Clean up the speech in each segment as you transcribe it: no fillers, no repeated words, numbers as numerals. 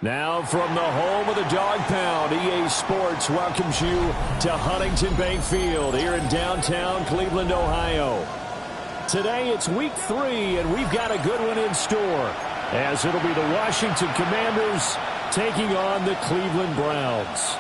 Now from the home of the Dog Pound, EA Sports welcomes you to Huntington Bank Field here in downtown Cleveland, Ohio. Today it's week 3, and we've got a good one in store, as it'll be the Washington Commanders taking on the Cleveland Browns.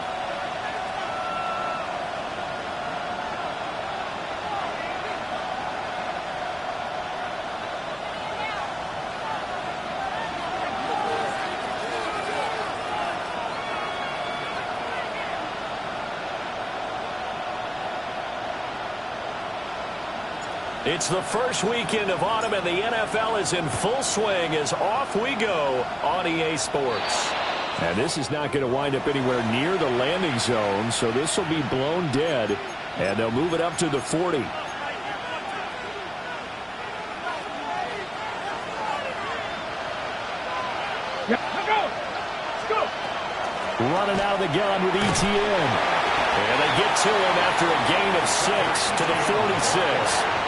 It's the first weekend of autumn, and the NFL is in full swing as off we go on EA Sports. And this is not going to wind up anywhere near the landing zone, so this will be blown dead, and they'll move it up to the 40. Running out of the gun with Etienne. And they get to him after a gain of 6 to the 46.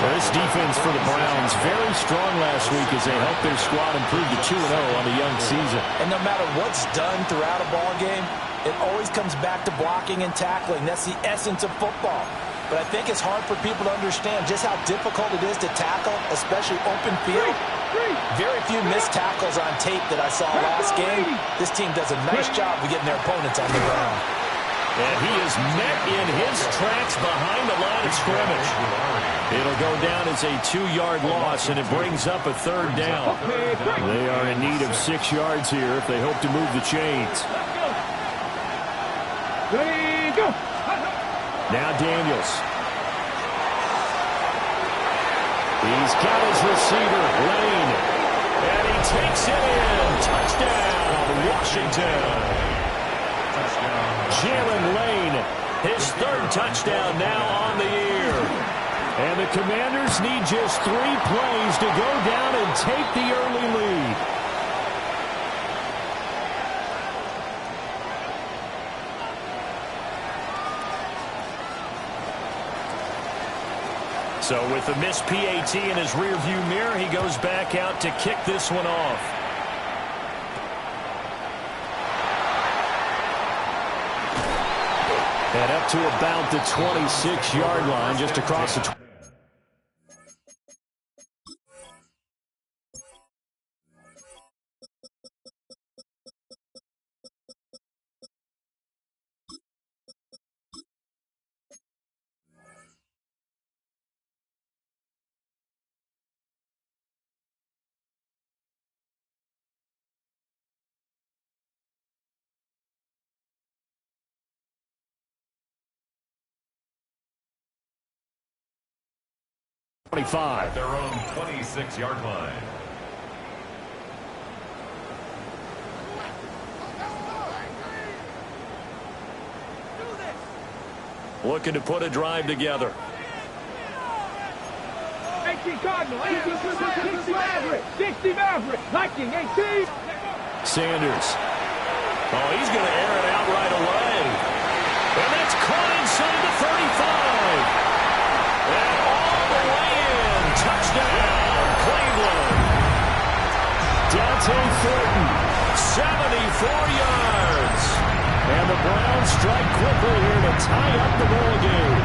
Well, this defense for the Browns, very strong last week as they helped their squad improve to 2-0 on the young season. And no matter what's done throughout a ball game, it always comes back to blocking and tackling. That's the essence of football. But I think it's hard for people to understand just how difficult it is to tackle, especially open field. Very few missed tackles on tape that I saw last game. This team does a nice job of getting their opponents on the ground. And he is met in his tracks behind the line of scrimmage. It'll go down as a 2-yard loss, and it brings up a 3rd down. They are in need of 6 yards here if they hope to move the chains. Now Daniels. He's got his receiver, Lane. And he takes it in. Touchdown, Washington. Jalen Lane, his 3rd touchdown now on the year. And the Commanders need just 3 plays to go down and take the early lead. So with the missed PAT in his rearview mirror, he goes back out to kick this one off. And up to about the 26-yard line, just across the 25. At their own 26-yard line. Looking to put a drive together. 18 Cardinal, 18 60 Maverick, 60 Maverick, Lightning, 18. Sanders. Oh, he's going to air it out right away. And that's caught inside the 35. And all the way in. Touchdown, Cleveland. Dante Thornton, 74 yards. And the Browns strike quickly here to tie up the ball game.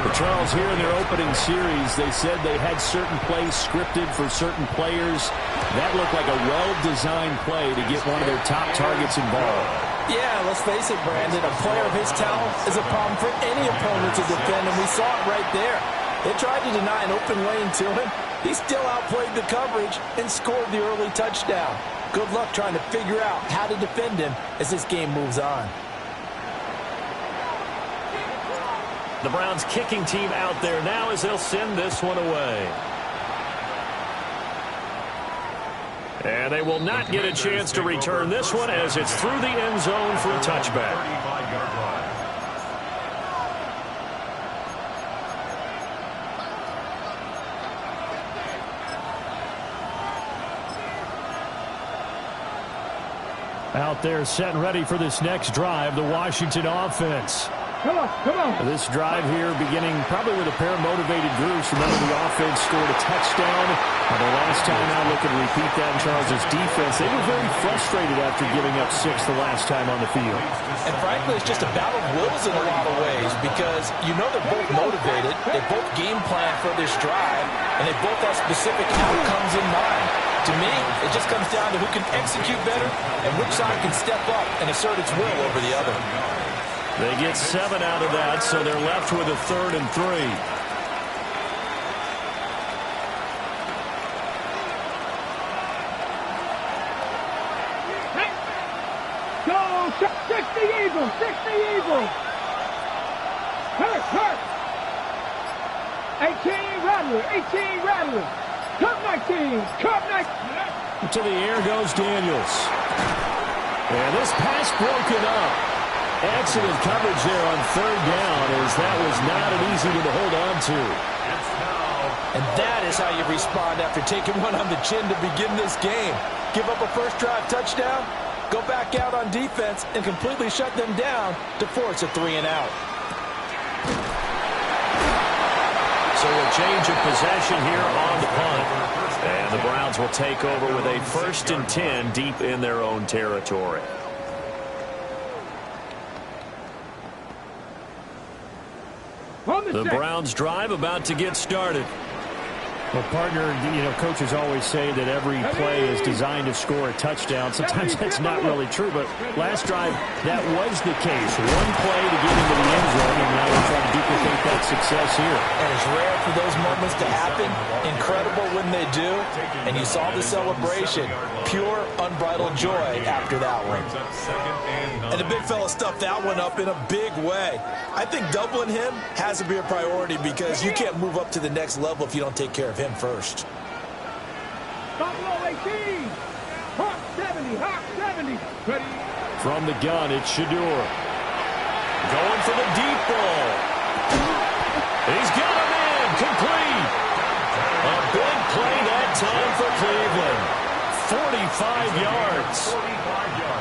But Charles, here in their opening series, they said they had certain plays scripted for certain players. That looked like a well-designed play to get one of their top targets involved. Yeah, let's face it, Brandon. A player of his talent is a problem for any opponent to defend, and we saw it right there. They tried to deny an open lane to him. He still outplayed the coverage and scored the early touchdown. Good luck trying to figure out how to defend him as this game moves on. The Browns kicking team out there now as they'll send this one away. And they will not get a chance to return this one as it's through the end zone for a touchback. 35-yard line. Out there set and ready for this next drive, the Washington offense. Come on, come on. This drive here beginning probably with a pair of motivated groups. Remember, the offense scored a touchdown. The last time out, look at repeat that in Charles' defense. They were very frustrated after giving up 6 the last time on the field. And frankly, it's just a battle of wills in a lot of ways because you know they're both motivated. They both game plan for this drive, and they both have specific outcomes in mind. To me, it just comes down to who can execute better and which side can step up and assert its will over the other. They get 7 out of that, so they're left with a 3rd and 3. Hey. Go, 60 Eagles, 60 Eagles. Hurt. 18 Rattler, 18 Rattler. Cup 19, Cup 19. To the air goes Daniels. And this pass broken up. Excellent coverage there on 3rd down, as that was not an easy one to hold on to. And that is how you respond after taking one on the chin to begin this game. Give up a first drive touchdown, go back out on defense, and completely shut them down to force a 3 and out. So a change of possession here on the punt. And the Browns will take over with a 1st and 10 deep in their own territory. The Browns drive about to get started. Well, partner, coaches always say that every play is designed to score a touchdown. Sometimes that's not really true, but last drive, that was the case. One play to get into the end zone, and now they're trying to duplicate that success here. And it's rare for those moments to happen. Incredible when they do. And you saw the celebration. Pure, unbridled joy after that one. And the big fella stuffed that one up in a big way. I think doubling him has to be a priority because you can't move up to the next level if you don't take care of him first. Buffalo 18. Hawk 70, Hawk 70. Ready. From the gun, it's Shedeur. Going for the deep ball. He's got him in. Complete. A big play that time for Cleveland. 45 yards.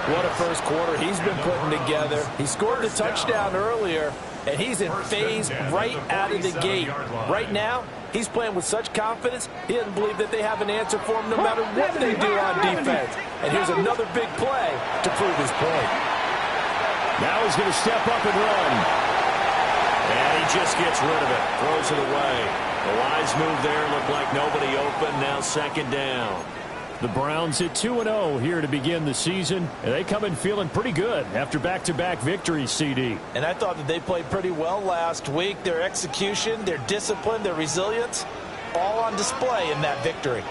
What a first quarter he's been putting together. He scored the touchdown earlier, and he's in phase right out of the gate. Right now, he's playing with such confidence, he doesn't believe that they have an answer for him no matter what they do on defense. And here's another big play to prove his point. Now he's going to step up and run. And he just gets rid of it. Throws it away. The wise move there. Looked like nobody open. Now 2nd down. The Browns at 2-0 here to begin the season. And they come in feeling pretty good after back-to-back victories, CD. And I thought that they played pretty well last week. Their execution, their discipline, their resilience, all on display in that victory.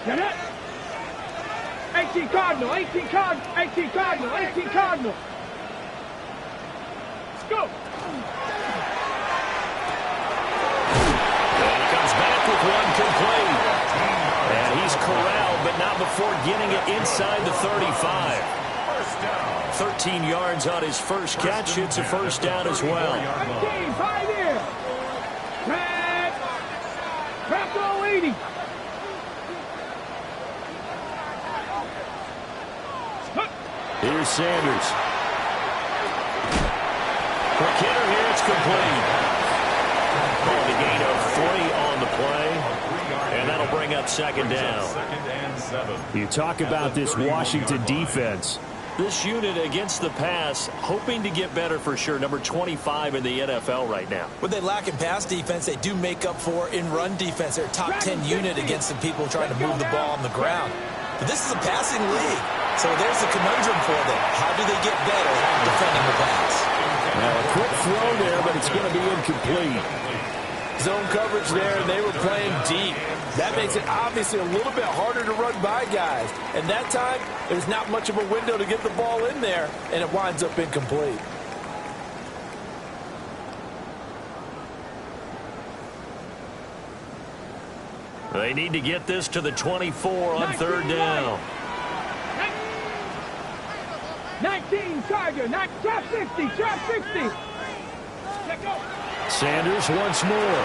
Get it. 18 Cardinal, 18 Cardinal, 18 Cardinal, 18 Cardinal. Let's go. And he comes back with one complete. And he's corralled, but not before getting it inside the 35. 13 yards on his first catch. It's a 1st down as well. 19, 5 here. Crackle 80. Here's Sanders. For Kittle here, it's complete. On the gain of 3 on the play. And that'll bring up 2nd down. 2nd and 7. You talk about this Washington defense. This unit against the pass, hoping to get better for sure. Number 25 in the NFL right now. When they lack in pass defense, they do make up for in run defense. They're a top 10 unit against the people trying to move the ball on the ground. But this is a passing league. So there's a conundrum for them. How do they get better defending the pass? Now a quick throw there, but it's going to be incomplete. Zone coverage there, and they were playing deep. That makes it obviously a little bit harder to run by guys. And that time, there's not much of a window to get the ball in there, and it winds up incomplete. They need to get this to the 24 on 3rd down. 19 Charger, trap 60, trap 60. Sanders once more.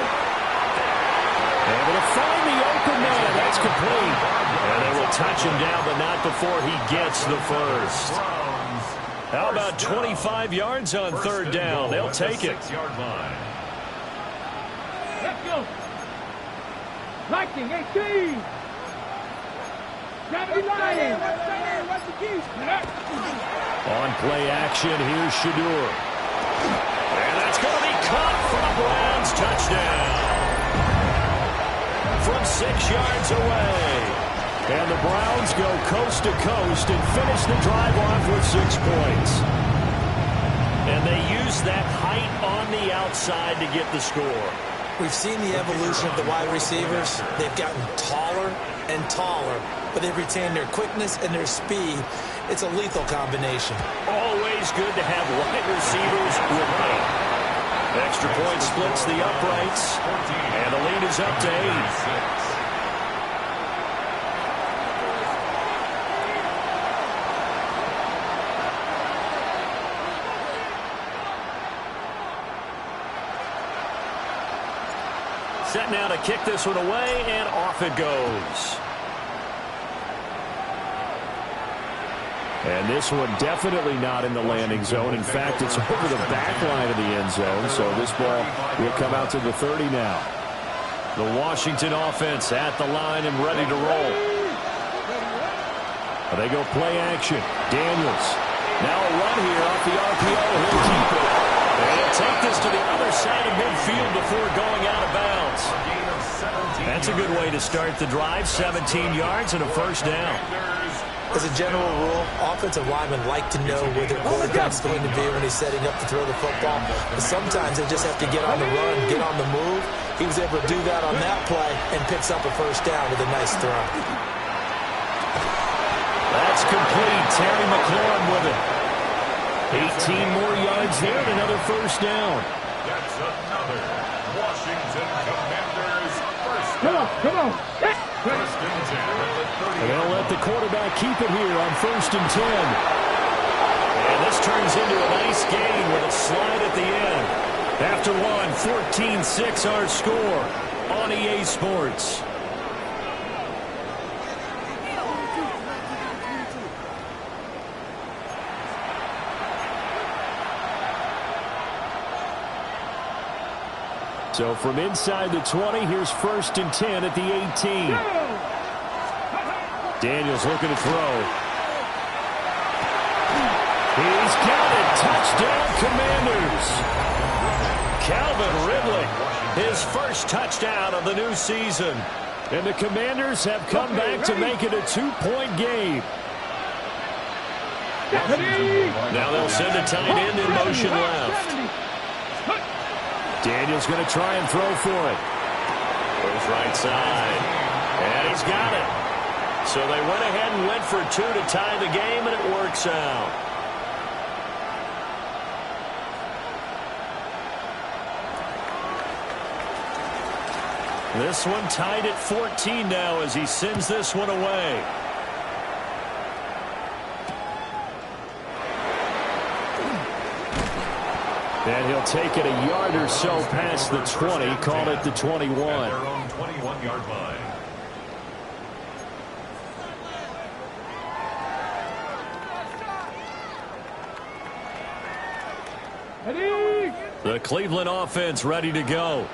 Able to find the open man. That's complete. And they will touch him down, but not before he gets the first. How about 25 yards on third down? They'll take it. Let's go. Lightning, 18. Grab the line. On play action, here's Shedeur. And that's going to be caught for the Browns. Touchdown. From 6 yards away. And the Browns go coast to coast and finish the drive off with 6 points. And they use that height on the outside to get the score. We've seen the evolution of the wide receivers. They've gotten taller and taller, but they've retained their quickness and their speed. It's a lethal combination. Always good to have wide receivers with height. Extra point splits the uprights, and the lead is up to 8. Set now to kick this one away, and off it goes. And this one definitely not in the landing zone. In fact, it's over the back line of the end zone, so this ball will come out to the 30 now. The Washington offense at the line and ready to roll. They go play action. Daniels. Now a run here off the RPO. He'll keep it. And he'll take this to the other side of midfield before going out of bounds. That's a good way to start the drive. 17 yards and a first down. As a general rule, offensive linemen like to know where their quarterback's going to be when he's setting up to throw the football. But sometimes they just have to get on the run, get on the move. He was able to do that on that play and picks up a first down with a nice throw. That's complete. Terry McLaurin with it. 18 more yards there and another first down. That's another Washington Commanders first down. Come on. First and 10 at the 30. And they'll let the quarterback keep it here on first and 10. And this turns into a nice gain with a slide at the end. After one, 14-6 our score on EA Sports. So from inside the 20, here's first and 10 at the 18. Daniels looking to throw. He's got it. Touchdown, Commanders. Calvin Ridley, his first touchdown of the new season. And the Commanders have come back to make it a 2-point game. Now they'll send a tight end in motion left. Daniels going to try and throw for it. Goes right side. And he's got it. So they went ahead and went for 2 to tie the game, and it works out. This one tied at 14 now as he sends this one away. And he'll take it a yard or so past the 20, call it the 21. At their own 21-yard line. The Cleveland offense ready to go.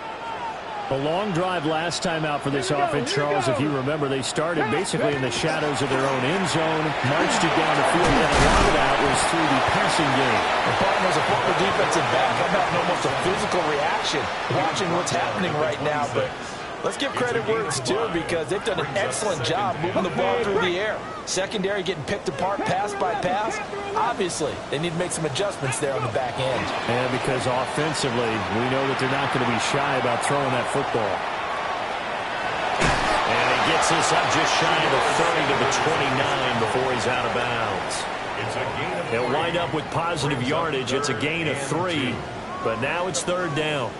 A long drive last time out for this offense, Charles. If you remember, they started basically in the shadows of their own end zone, marched it down the field, and a lot of that was through the passing game. The partner's a former defensive back. I'm having almost a physical reaction watching what's happening right now. But let's give credit where it's due because they've done an excellent job moving the ball through the air. Secondary getting picked apart pass by pass. Obviously, they need to make some adjustments there on the back end. And because offensively, we know that they're not going to be shy about throwing that football. And he gets this up just shy of the 30 to the 29 before he's out of bounds. They'll wind up with positive yardage. It's a gain of 3, but now it's third down.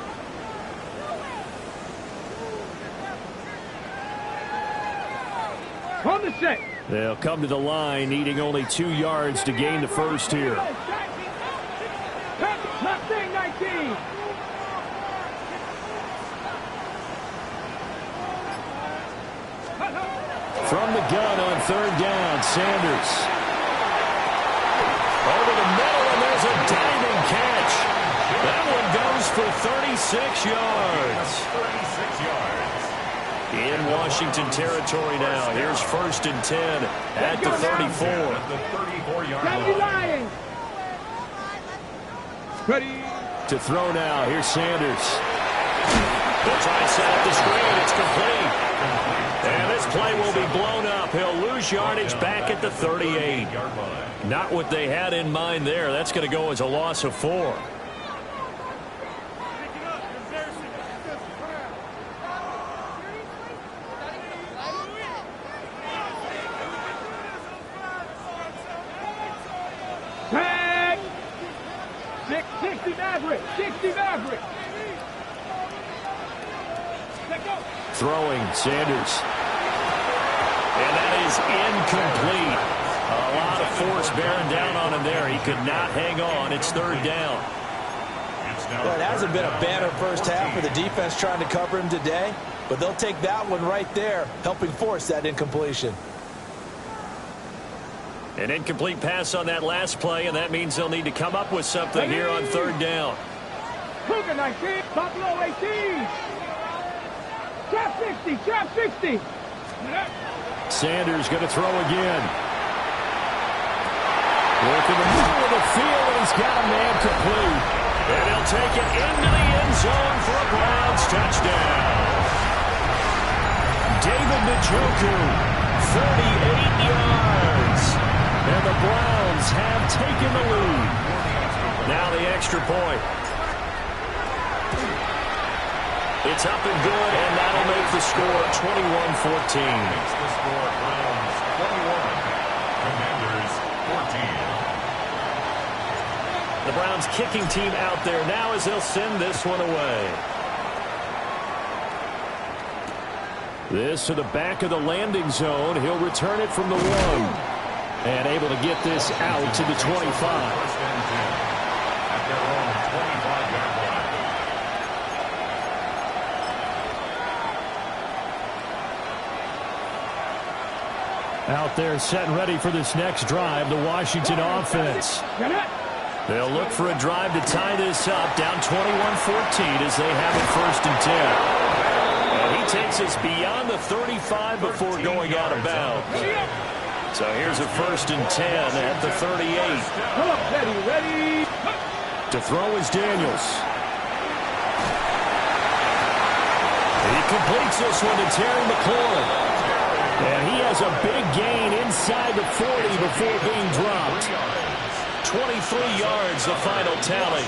On the set. They'll come to the line, needing only 2 yards to gain the first here. Left thing, 19. From the gun on third down, Sanders. Over the middle, and there's a diving catch. That one goes for 36 yards. 36 yards. In Washington territory now. Here's 1st and 10 at the 34. At the 34-yard Danny line. Lions. Ready. To throw now. Here's Sanders. They'll try and set up the screen. It's complete. And this play will be blown up. He'll lose yardage back at the 38. Not what they had in mind there. That's going to go as a loss of 4. Tag. 60 Maverick. 60 Maverick. Let go. Throwing, Sanders. And that is incomplete. A lot of force bearing down on him there. He could not hang on. It's 3rd down. Well, it hasn't been a banner first half for the defense trying to cover him today, but they'll take that one right there, helping force that incompletion. An incomplete pass on that last play, and that means they'll need to come up with something here on 3rd down. Cougar 19. Buffalo 18. Trap 60. Trap 60. Sanders going to throw again. Work in the middle of the field, and he's got a man complete. And he'll take it into the end zone for a Browns touchdown. David Njoku, 38 yards. And the Browns have taken the lead. Now the extra point. It's up and good, and that'll make the score 21-14. Makes the score Browns 21. Commanders 14. The Browns kicking team out there now as they'll send this one away. This to the back of the landing zone. He'll return it from the 1. And able to get this out to the 25. 1st and 10 at their own 25-yard line. Out there set and ready for this next drive, the Washington offense. They'll look for a drive to tie this up, down 21-14 as they have it 1st and 10. And he takes us beyond the 35 before going out of bounds. So here's a 1st and 10 at the 38. Ready. To throw is Daniels. He completes this one to Terry McLaurin. And he has a big gain inside the 40 before being dropped. 23 yards, the final tally.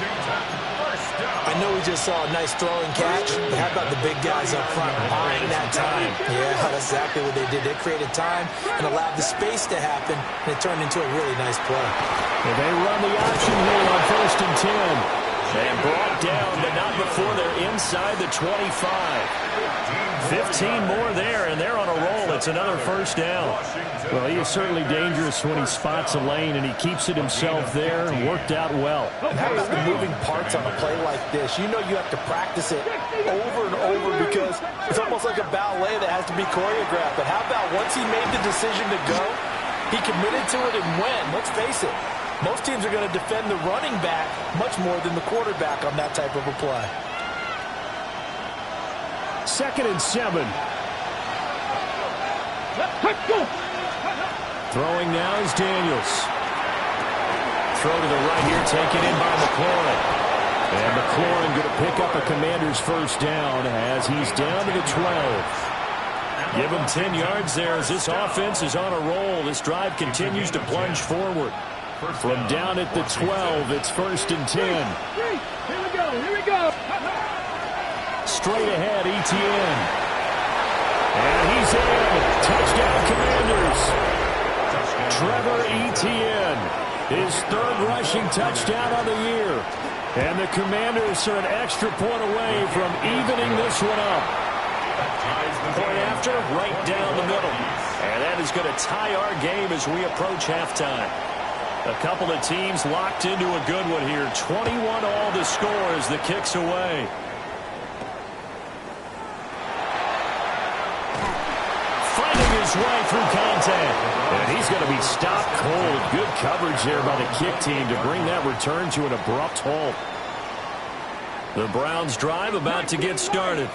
I know we just saw a nice throwing catch, but how about the big guys up front buying that time? Yeah, that's exactly what they did. They created time and allowed the space to happen, and it turned into a really nice play. And they run the option here on 1st and 10. And brought down, but not before they're inside the 25. 15 more there, and they're on a roll. It's another 1st down. Well, he is certainly dangerous when he spots a lane, and he keeps it himself there and worked out well. And how about the moving parts on a play like this? You know you have to practice it over and over because it's almost like a ballet that has to be choreographed. But how about once he made the decision to go, he committed to it and went. Let's face it. Most teams are going to defend the running back much more than the quarterback on that type of a play. 2nd and 7. Throwing now is Daniels. Throw to the right here, taken in by McLaurin. And McLaurin going to pick up a Commander's 1st down as he's down to the 12. Give him 10 yards there as this offense is on a roll. This drive continues to plunge forward. From down at the 12, it's 1st and 10. Here we go. Here we go. Straight ahead, Etienne. And he's in. Touchdown, Commanders. Trevor Etienne, his 3rd rushing touchdown of the year. And the Commanders are an extra point away from evening this one up. Point after, right down the middle. And that is going to tie our game as we approach halftime. A couple of teams locked into a good one here. 21 all the score as the kick's away. Fighting his way through contact. And he's going to be stopped cold. Good coverage there by the kick team to bring that return to an abrupt halt. The Browns drive about to get started.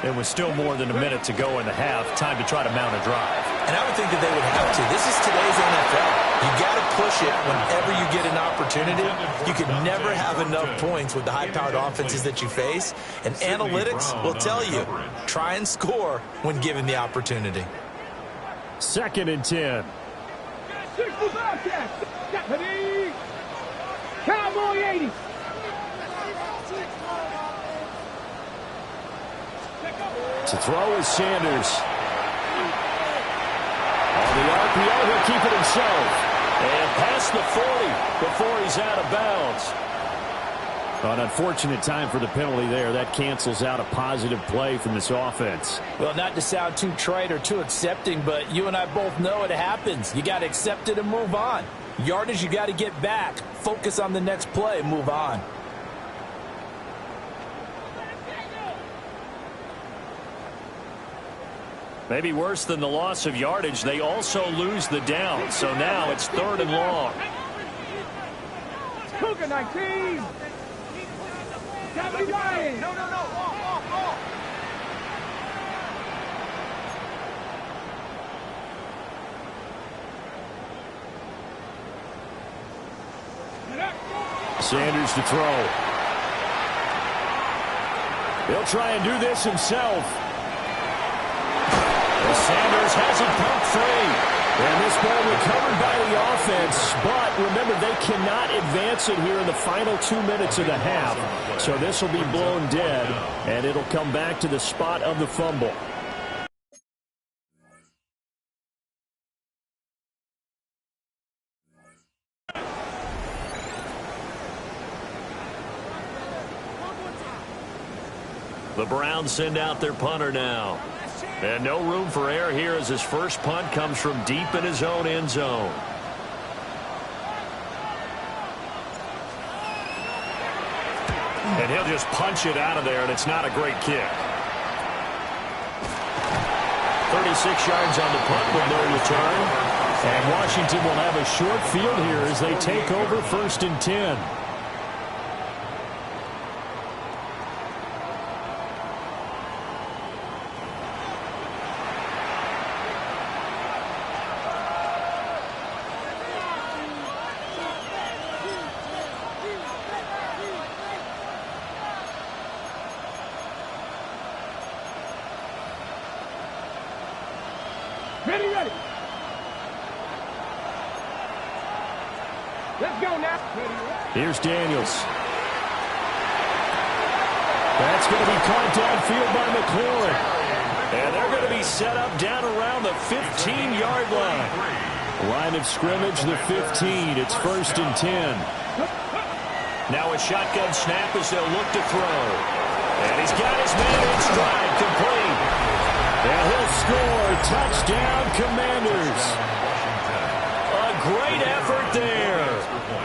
There was still more than a minute to go in the half. Time to try to mount a drive. And I would think that they would have to. This is today's NFL. You got to push it whenever you get an opportunity. You can never have enough points with the high-powered offenses that you face. And analytics will tell you, try and score when given the opportunity. 2nd and 10. Cowboy 80. To throw is Sanders. On the RPO, he'll keep it himself. And past the 40 before he's out of bounds. An unfortunate time for the penalty there. That cancels out a positive play from this offense. Well, not to sound too trite or too accepting, but you and I both know it happens. You got to accept it and move on. Yardage, you got to get back. Focus on the next play and move on. Maybe worse than the loss of yardage, they also lose the down. So now it's 3rd and long. Cougar 19. Kevin Ryan. No. Sanders to throw. He'll try and do this himself. Sanders has it pumped free. And this ball recovered by the offense. But remember, they cannot advance it here in the final 2 minutes of the half. So this will be blown dead, and it'll come back to the spot of the fumble. The Browns send out their punter now. And no room for error here as his first punt comes from deep in his own end zone. And he'll just punch it out of there, and it's not a great kick. 36 yards on the punt with no return. And Washington will have a short field here as they take over 1st and 10. Ready. Let's go now. Here's Daniels. That's going to be caught downfield by McLaurin. And they're going to be set up down around the 15-yard line. Line of scrimmage, the 15. It's 1st and 10. Now a shotgun snap as they'll look to throw. And he's got his man in stride, complete. And he'll score. Touchdown, Commanders. A great effort there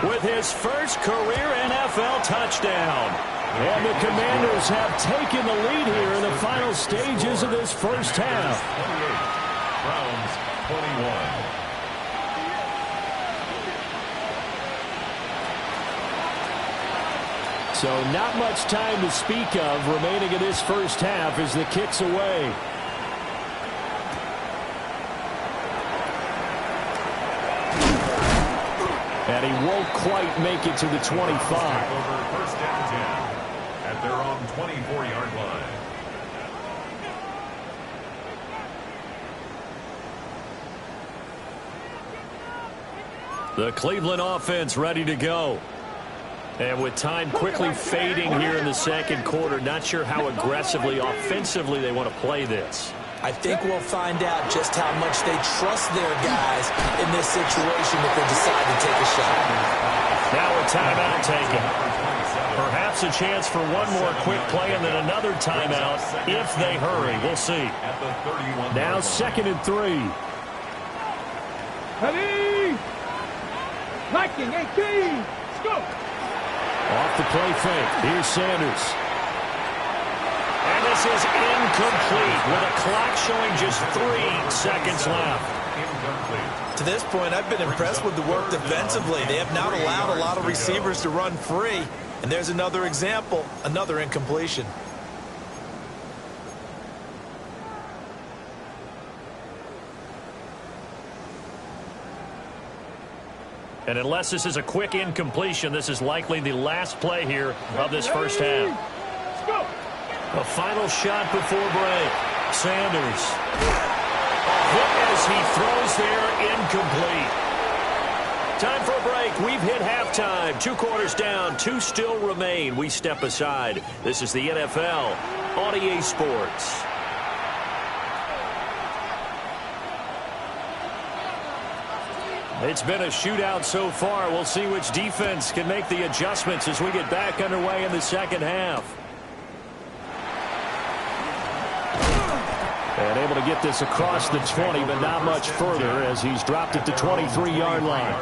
with his first career NFL touchdown. And the Commanders have taken the lead here in the final stages of this first half. 28, Browns 21. So not much time to speak of remaining in this first half as the kick's away. And he won't quite make it to the 25. Over 1st and 10 at their own 24-yard line. The Cleveland offense ready to go. And with time quickly fading here in the second quarter, not sure how aggressively, offensively they want to play this. I think we'll find out just how much they trust their guys in this situation if they decide to take a shot. Now a timeout taken. Perhaps a chance for one more quick play and then another timeout if they hurry. We'll see. Now 2nd and 3. Ready. Viking 18. Let's go. Off the play fake. Here's Sanders. And this is incomplete with a clock showing just 3 seconds left. Incomplete. To this point, I've been impressed with the work defensively. They have not allowed a lot of receivers to run free. And there's another example, another incompletion. And unless this is a quick incompletion, this is likely the last play here of this first half. A final shot before break. Sanders. Hit as he throws there, incomplete. Time for a break. We've hit halftime. 2 quarters down, 2 still remain. We step aside. This is the NFL on EA Sports. It's been a shootout so far. We'll see which defense can make the adjustments as we get back underway in the second half. And able to get this across the 20, but not much further as he's dropped it to 23-yard line.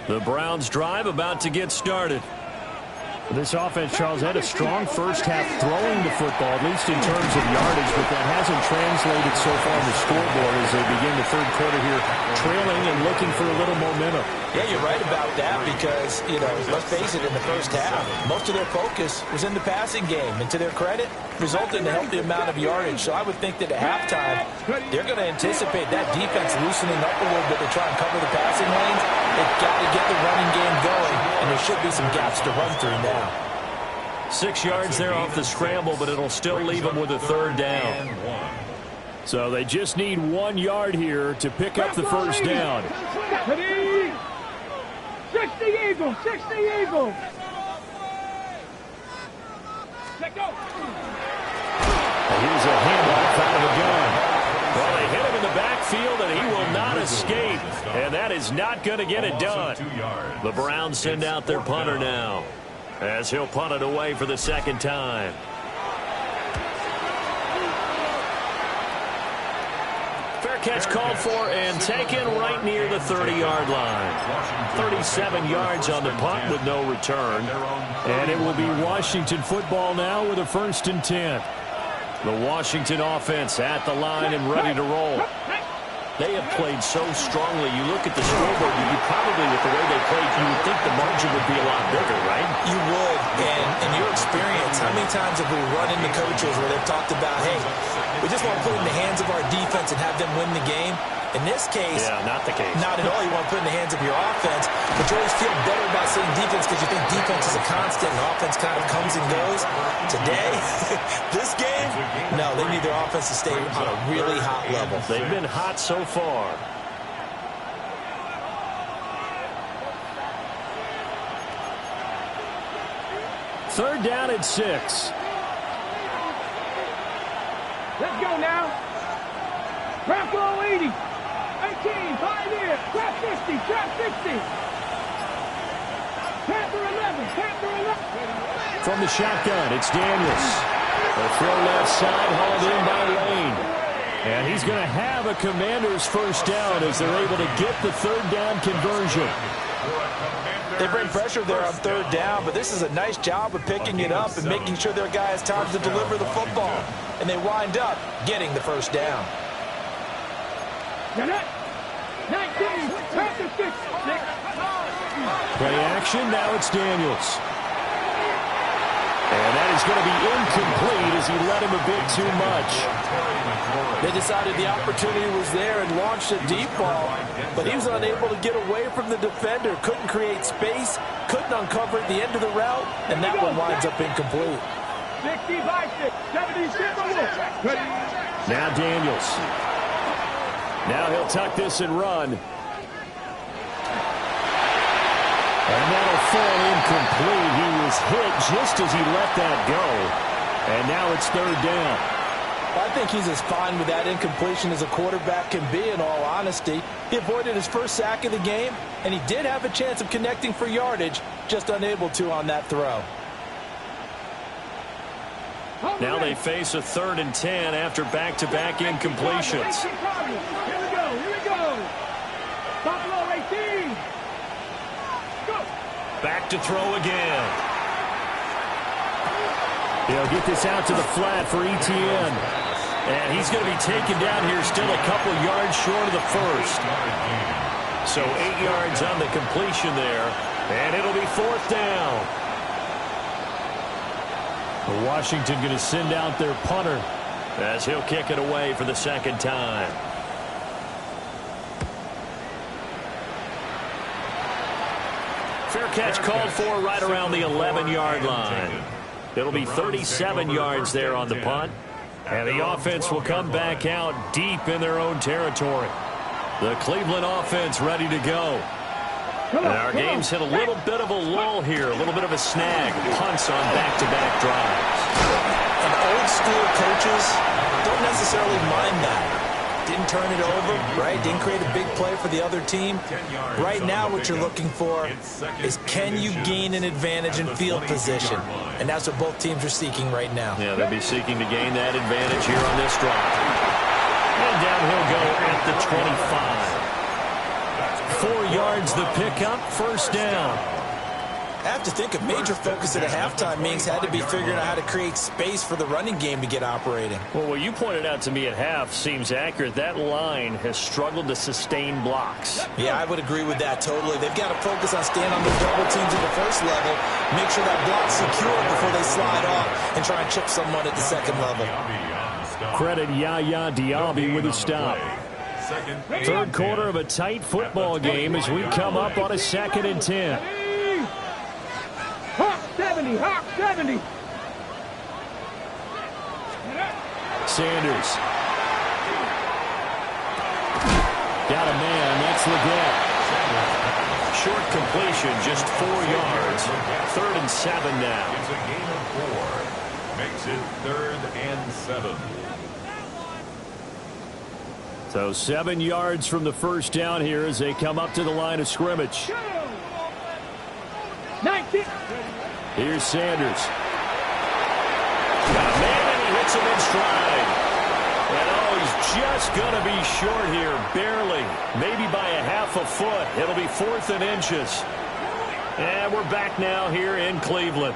The Browns drive about to get started. This offense, Charles, had a strong first half throwing the football, at least in terms of yardage, but that hasn't translated so far on the scoreboard as they begin the third quarter here, trailing and looking for a little momentum. Yeah, you're right about that because, let's face it, in the first half, most of their focus was in the passing game. And to their credit, resulted in a healthy amount of yardage. So I would think that at halftime, they're going to anticipate that defense loosening up a little bit to try and cover the passing lanes. They've got to get the running game going, and there should be some gaps to run through now. 6 yards there off the scramble, but it'll still leave them with a third down. So they just need 1 yard here to pick up the first down. 60 Eagles, 60 Eagles. Let go. Here's a handoff out of the gun. Well, they hit him in the backfield, and he will not escape. And that is not going to get it done. The Browns send out their punter now, as he'll punt it away for the second time. Fair catch called for and taken right near the 30-yard line. 37 yards on the punt with no return. And it will be Washington football now with a 1st and 10. The Washington offense at the line and ready to roll. They have played so strongly. You look at the scoreboard, you probably, with the way they played, you would think the margin would be a lot bigger, right? You would. And in your experience, how many times have we run into coaches where they've talked about, hey, we just want to put it in the hands of our defense and have them win the game? In this case, yeah, not the case. Not at all. You want to put it in the hands of your offense, but you always feel better about saying defense because you think defense is a constant and offense kind of comes and goes. Today, this game, no, they need their offense to stay on a really hot level. They've been hot so far. Third down at 6. Let's go now. Bronco 80. 18, 5 here. Trap 50, trap 50. Panther 11, Panther 11. From the shotgun, it's Daniels. A throw left side, hauled in by Lane. And he's going to have a Commander's first down as they're able to get the third down conversion. They bring pressure there on third down, but this is a nice job of picking it up and making sure their guy has time to deliver the football. And they wind up getting the first down. 19, Panther 6. Play action, now it's Daniels. And that is going to be incomplete as he led him a bit too much. They decided the opportunity was there and launched a deep ball, but he was unable to get away from the defender, couldn't create space, couldn't uncover at the end of the route, and that one winds up incomplete. 60 by 6, 76. Now Daniels. Now he'll tuck this and run. And that'll fall incomplete. He was hit just as he let that go. And now it's third down. I think he's as fine with that incompletion as a quarterback can be, in all honesty. He avoided his first sack of the game, and he did have a chance of connecting for yardage, just unable to on that throw. Now they face a 3rd and 10 after back-to-back incompletions. Here we go. Here we go. Buffalo 18. Go. Back to throw again. He'll get this out to the flat for Etienne. And he's going to be taken down here still a couple yards short of the first. So 8 yards on the completion there. And it'll be 4th down. Washington going to send out their punter as he'll kick it away for the 2nd time. Fair catch called for right around the 11-yard line. It'll be 37 yards there on the punt. And the offense will come back out deep in their own territory. The Cleveland offense ready to go. And our game's hit a little bit of a lull here, a little bit of a snag. Punts on back-to-back drives. And old school coaches don't necessarily mind that. Didn't turn it over, right? Didn't create a big play for the other team. Right now what you're looking for is can you gain an advantage in field position? And that's what both teams are seeking right now. Yeah, they'll be seeking to gain that advantage here on this drive. And down he'll go at the 25. 4 yards the pickup, 1st down. I have to think a major focus at a halftime means had to be figuring out how to create space for the running game to get operating. Well, what you pointed out to me at half seems accurate. That line has struggled to sustain blocks. Yeah, I would agree with that totally. They've got to focus on staying on those double teams at the first level, make sure that block's secure before they slide off and try and chip someone at the 2nd level. Credit Yaya Diaby with a stop. 3rd quarter of a tight football game as we come up on a 2nd and 10. Hawk 70, Hawk 70. Sanders. Got a man, that's Leggett. Short completion, just 4 yards. 3rd and 7 now. It's a gain of 4. Makes it 3rd and 7. So 7 yards from the 1st down here as they come up to the line of scrimmage. 19. Here's Sanders. Got a man and he hits him in stride. And he's just going to be short here, barely. Maybe by a half a foot. It'll be 4th and inches. And we're back now here in Cleveland.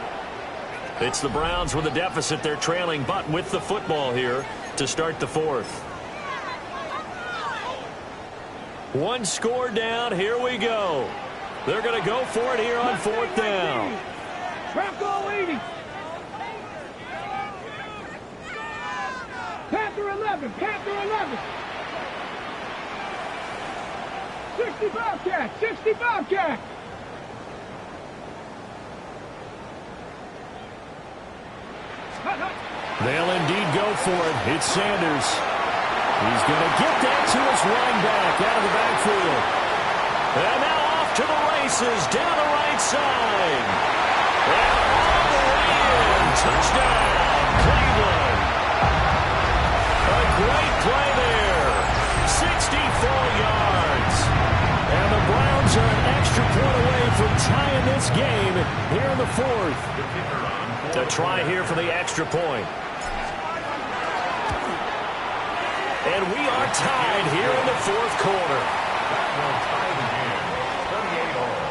It's the Browns with a deficit. They're trailing, but with the football here to start the 4th. 1 score down. Here we go. They're going to go for it here on 4th down. Bronco 80. Panther 11. Panther 11. 60 Bobcat. 60 Bobcat. They'll indeed go for it. It's Sanders. He's going to get that to his running back out of the backfield. And now off to the races down the right side. And all the way in. Touchdown, Cleveland. A great play there. 64 yards. And the Browns are an extra point away from tying this game here in the 4th. To try here for the extra point. And we are tied here in the 4th quarter. That will tie the game. 38 all.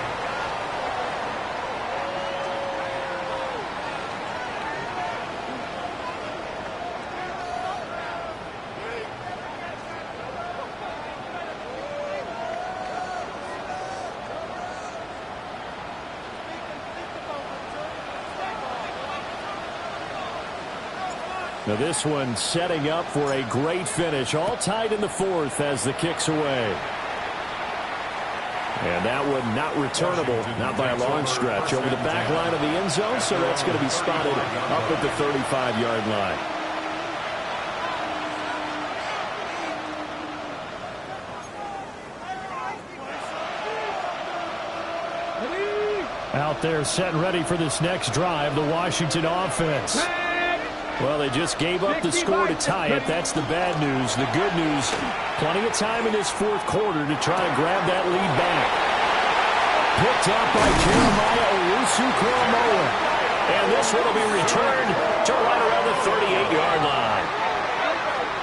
Now this one setting up for a great finish. All tied in the 4th as the kick's away. And that one not returnable, not by a long stretch, over the back line of the end zone, so that's going to be spotted up at the 35-yard line. Out there set and ready for this next drive, the Washington offense. Well, they just gave up the score to tie it. That's the bad news. The good news, plenty of time in this 4th quarter to try to grab that lead back. Picked up by Jeremiah Owusu-Koramoah. And this one will be returned to right around the 38-yard line.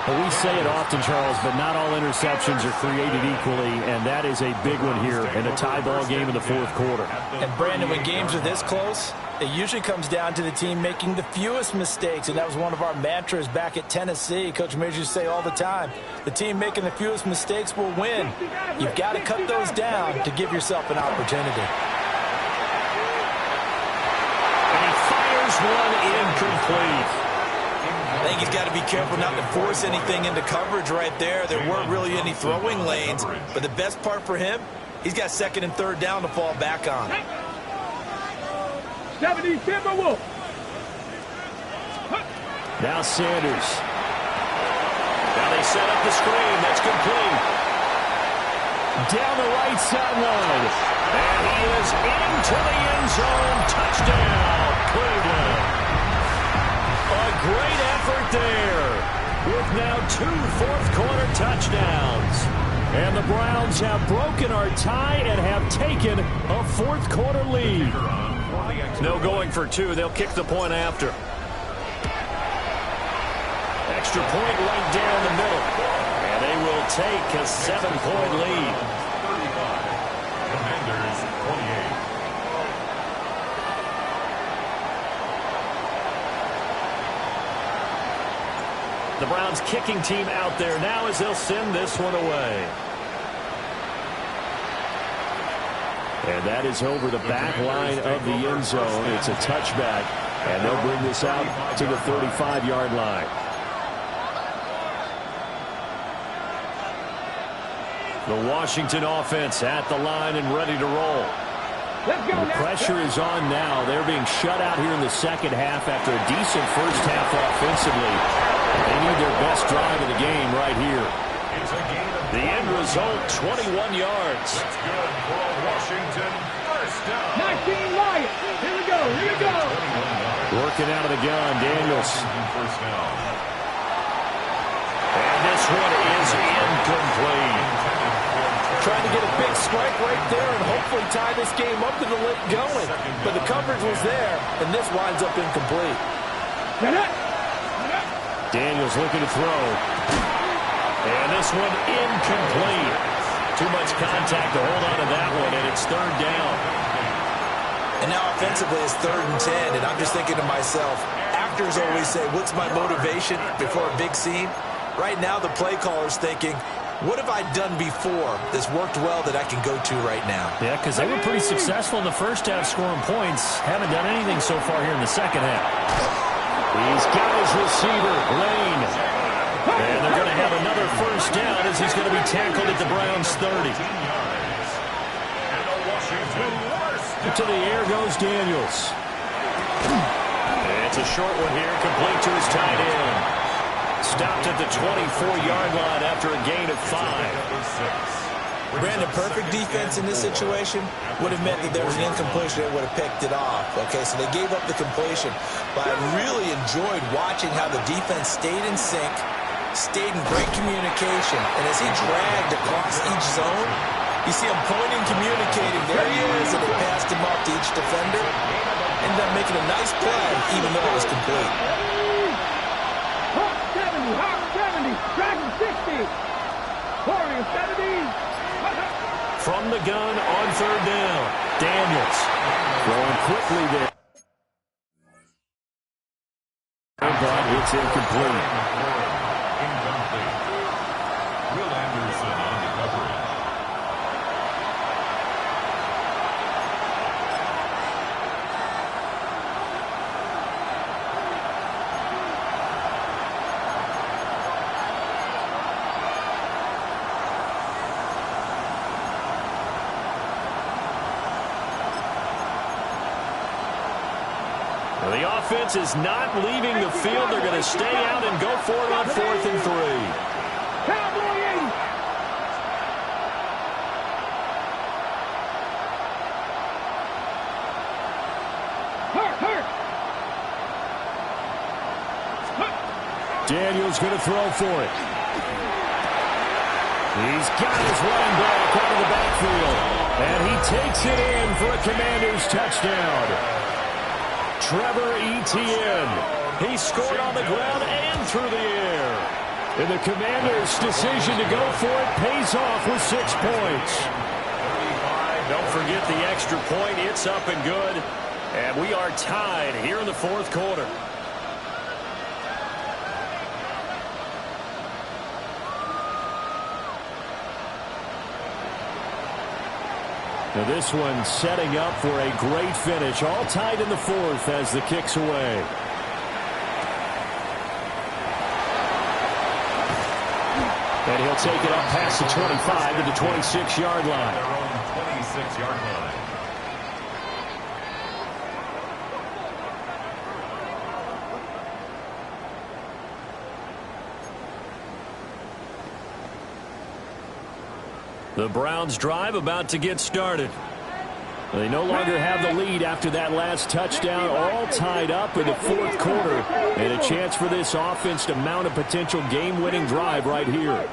Well, we say it often, Charles, but not all interceptions are created equally, and that is a big one here in a tie ball game in the fourth quarter. And, Brandon, when games are this close, it usually comes down to the team making the fewest mistakes, and that was one of our mantras back at Tennessee. Coach Majors used to say all the time, the team making the fewest mistakes will win. You've got to cut those down to give yourself an opportunity. And he fires one incomplete. I think he's got to be careful not to force anything into coverage right there. There weren't really any throwing lanes, but the best part for him, he's got second and third down to fall back on. 70 Timberwolves. Now Sanders. Now they set up the screen. That's complete. Down the right sideline. And he is into the end zone. Touchdown, Cleveland. A great effort there with now 2 fourth-quarter touchdowns. And the Browns have broken our tie and have taken a fourth-quarter lead. No going for 2. They'll kick the point after. Extra point right down the middle. And they will take a 7-point lead. 35. Commanders 28. The Browns kicking team out there now as they'll send this one away. And that is over the back line of the end zone. It's a touchback, and they'll bring this out to the 35-yard line. The Washington offense at the line and ready to roll. The pressure is on now. They're being shut out here in the second half after a decent first half offensively. They need their best drive of the game right here. The end result, 21 yards. That's good for Washington. First down. 19 Lions. Here we go. Here we go. Working out of the gun, Daniels. First down. And this one is incomplete. Trying to get a big strike right there and hopefully tie this game up to the late going. But the coverage was there, and this winds up incomplete. Daniels looking to throw. And this one incomplete. Too much contact to hold on to that one, and it's third down. And now offensively it's 3rd and 10, and I'm just thinking to myself, actors always say, what's my motivation before a big scene? Right now the play caller's thinking, what have I done before that's worked well that I can go to right now? Yeah, because they were pretty successful in the first half scoring points. Haven't done anything so far here in the second half. He's got his receiver, Lane. And they're going to have another first down as he's going to be tackled at the Browns' 30. To the air goes Daniels. It's a short one here, complete to his tight end. Stopped at the 24-yard line after a gain of 5. Brandon, perfect defense in this situation would have meant that there was an incompletion that would have picked it off. Okay, so they gave up the completion. But I really enjoyed watching how the defense stayed in sync, stayed in great communication. And as he dragged across each zone, you see him pointing, communicating. There he is, and they passed him off to each defender. Ended up making a nice play, even though it was complete. Hawk 70, Hawk 70, Dragon 60, Warrior 70. From the gun on third down, Daniels throwing quickly there. But it's incomplete. Incomplete. Will Anderson on the coverage. The offense is not leaving the field. They're going to stay out and go for it on 4th and 3. Cowboy 80. Hurt. Daniels going to throw for it. He's got his running back out of the backfield. And he takes it in for a Commanders touchdown. Trevor Etienne. He scored on the ground and through the air. And the Commanders' decision to go for it pays off with 6 points. Don't forget the extra point. It's up and good. And we are tied here in the fourth quarter. Now this one setting up for a great finish. All tied in the fourth as the kick's away. And he'll take it up past the 25 to the 26-yard line. Their own 26-yard line. The Browns drive about to get started. They no longer have the lead after that last touchdown, all tied up in the fourth quarter, and a chance for this offense to mount a potential game-winning drive right here.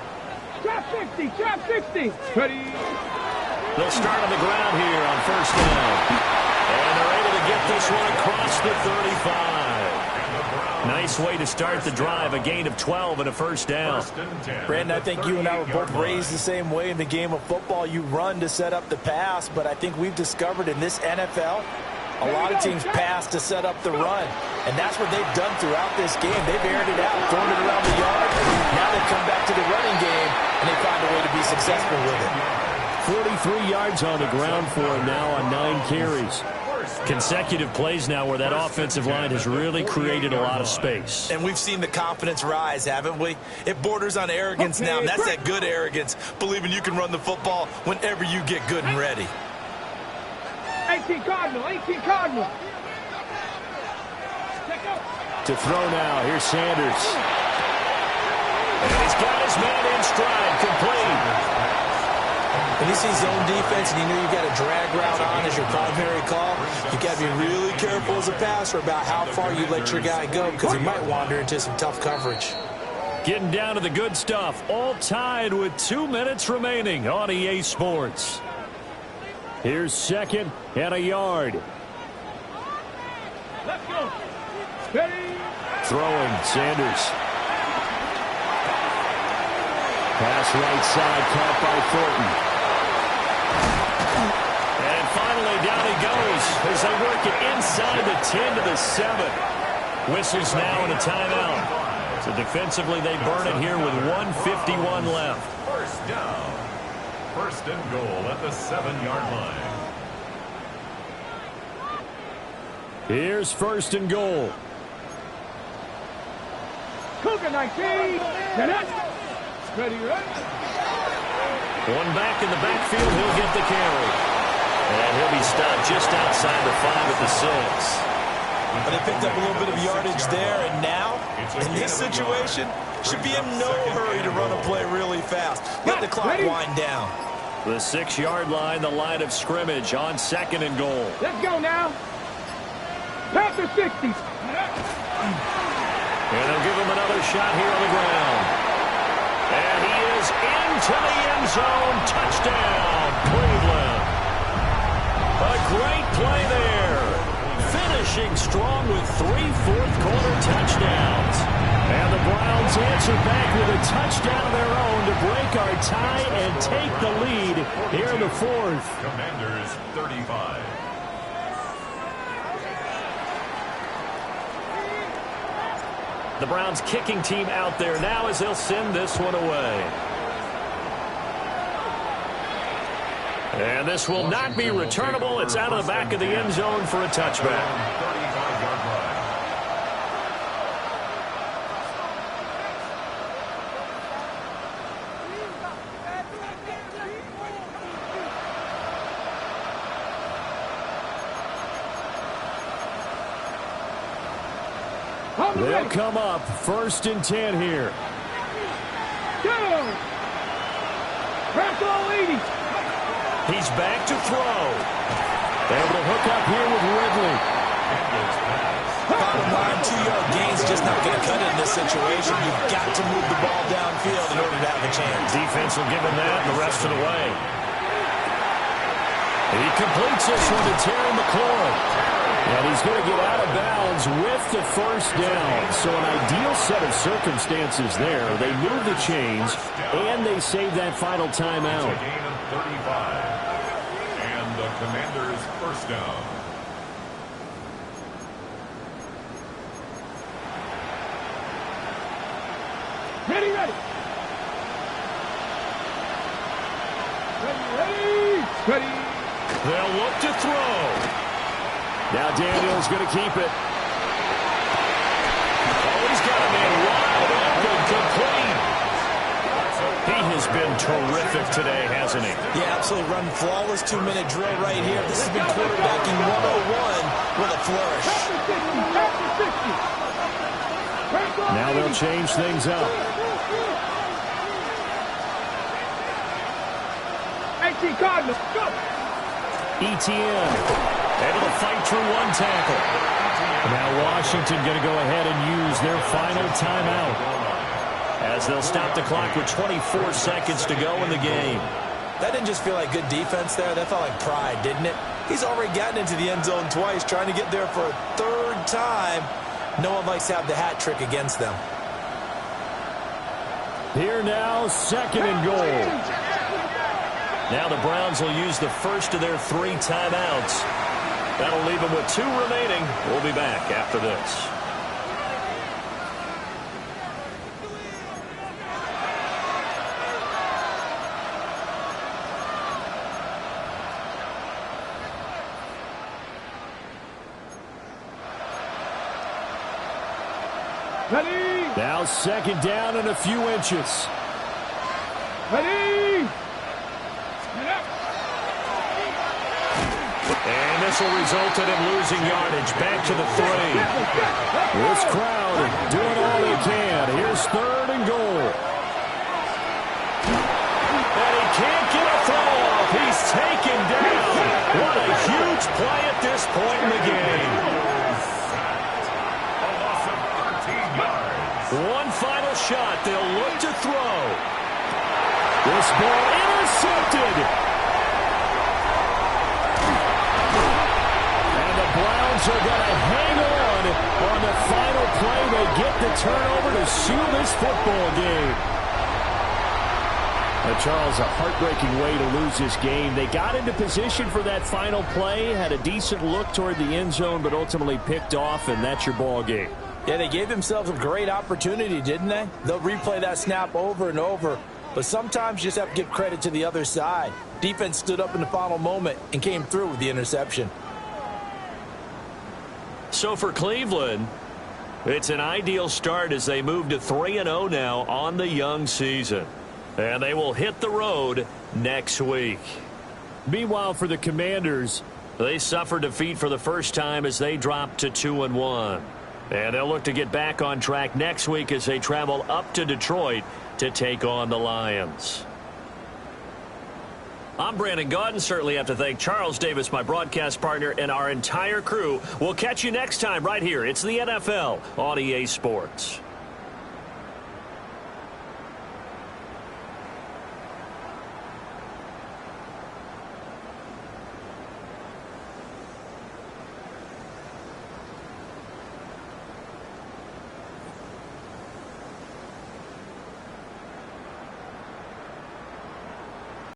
Trap 60, trap 60. Ready. They'll start on the ground here on first down. And they're able to get this one across the 35. Nice way to start the drive, a gain of 12 and a first down. Brandon, I think you and I were both raised the same way in the game of football. You run to set up the pass, but I think we've discovered in this NFL, a lot of teams pass to set up the run. And that's what they've done throughout this game. They've aired it out, thrown it around the yard. Now they come back to the running game, and they find a way to be successful with it. 43 yards on the ground for him now on 9 carries. Consecutive plays now where that offensive line has really created a lot of space. And we've seen the confidence rise, haven't we? It borders on arrogance now, and that's that good arrogance, believing you can run the football whenever you get good and ready. 18 Cardinal, 18 Cardinal. To throw now, here's Sanders. And he's got his man in stride, complete. When you see zone defense and you know you've got a drag route on as your primary call, you've got to be really careful as a passer about how far you let your guy go because he might wander into some tough coverage. Getting down to the good stuff, all tied with 2 minutes remaining on EA Sports. Here's second and a yard. Let's go. Ready. Throwing, Sanders. Pass right side, caught by Thornton. And finally, down he goes as they work it inside the 10 to the 7. Whistles now and a timeout. So defensively, they burn it here with 1:51 left. First down. First and goal at the 7-yard line. Here's first and goal. Cougar 19. Ready, ready. One back in the backfield, he'll get the carry. And he'll be stopped just outside the 5 at the 6. But they picked up a little bit of yardage there, and now, in this situation, should be in no hurry to run a play really fast. Let the clock wind down. The 6-yard line, the line of scrimmage on second and goal. Let's go now. Panther 60. And they'll give him another shot here on the ground. And he is into the end zone. Touchdown, Cleveland. A great play there. Finishing strong with 3 fourth-quarter touchdowns. And the Browns answer back with a touchdown of their own to break our tie and take the lead here in the fourth. Commanders 35. The Browns kicking team out there now as they'll send this one away. And this will not be returnable. It's out of the back of the end zone for a touchback. 35-yard line. They'll come up first and 10 here. Go. Bronco 80. He's back to throw. Able to hook up here with Ridley. Bottom line, 2-yard gains just not going to cut it in this situation. You've got to move the ball downfield in order to have a chance. Defense will give him that the rest of the way. He completes this one to Terry McLaurin. And he's going to get out of bounds with the first down. So an ideal set of circumstances there. They move the chains, and they save that final timeout. It's a gain of 35. And the Commanders' first down. Ready, ready. Ready. They'll look to throw. Now Daniel's going to keep it. Oh, he's got a man wide open, complete. He has been terrific today, hasn't he? Yeah, absolutely. Run flawless 2-minute drill right here. This has been quarterbacking 101 with a flourish. Now they'll change things up. 18 Cardinals, go! ETN able to fight through one tackle. Now Washington going to go ahead and use their final timeout as they'll stop the clock with 24 seconds to go in the game. That didn't just feel like good defense there. That felt like pride, didn't it? He's already gotten into the end zone twice, trying to get there for a third time. No one likes to have the hat trick against them. Here now, second and goal. Now the Browns will use the first of their 3 timeouts. That'll leave them with 2 remaining. We'll be back after this. Ready. Now second down and a few inches. Ready. And this will result in him losing yardage. Back to the 3. This crowd doing all they can. Here's third and goal. And he can't get a throw off. He's taken down. What a huge play at this point in the game. A loss of 13 yards. One final shot. They'll look to throw. This ball intercepted. Browns are going to hang on the final play. They get the turnover to seal this football game. Charles, a heartbreaking way to lose this game. They got into position for that final play, had a decent look toward the end zone, but ultimately picked off, and that's your ball game. Yeah, they gave themselves a great opportunity, didn't they? They'll replay that snap over and over, but sometimes you just have to give credit to the other side. Defense stood up in the final moment and came through with the interception. So for Cleveland, it's an ideal start as they move to 3-0 now on the young season. And they will hit the road next week. Meanwhile, for the Commanders, they suffered defeat for the first time as they dropped to 2-1. And they'll look to get back on track next week as they travel up to Detroit to take on the Lions. I'm Brandon Gaudin. Certainly have to thank Charles Davis, my broadcast partner, and our entire crew. We'll catch you next time right here. It's the NFL on EA Sports.